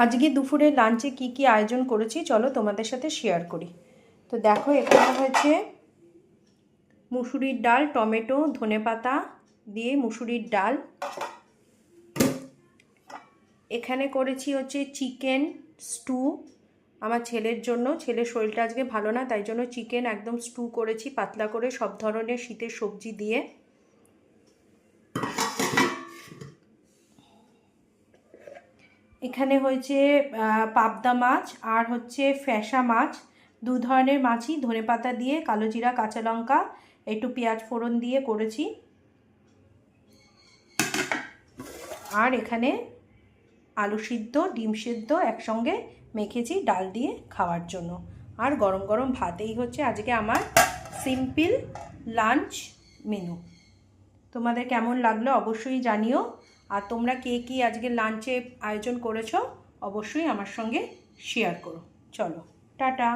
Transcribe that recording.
আজকে দুপুরে লাঞ্চে কি কি আয়োজন করেছি চলো তোমাদের সাথে শেয়ার করি। তো দেখো এখানে হয়েছে মুসুরির ডাল, টমেটো, ধনেপাতা দিয়ে মুসুরির ডাল। এখানে করেছি হচ্ছে চিকেন স্টু আমার ছেলের জন্য। ছেলের শরীরটা আজকে ভালো না, তাই জন্য চিকেন একদম স্টু করেছি পাতলা করে সব ধরনের শীতের সবজি দিয়ে। এখানে হয়েছে পাবদা মাছ আর হচ্ছে ফ্যাসা মাছ, দু ধরনের মাছই ধনেপাতা দিয়ে, কালো জিরা, কাঁচা লঙ্কা, একটু পেঁয়াজ ফোড়ন দিয়ে করেছি। আর এখানে আলু সিদ্ধ, ডিম সিদ্ধ একসঙ্গে মেখেছি ডাল দিয়ে খাওয়ার জন্য। আর গরম গরম ভাত। এই হচ্ছে আজকে আমার সিম্পল লাঞ্চ মেনু। তোমাদের কেমন লাগলো অবশ্যই জানিও। আর তোমরা কে কী আজকে লাঞ্চে আয়োজন করেছো অবশ্যই আমার সঙ্গে শেয়ার করো। চলো টাটা।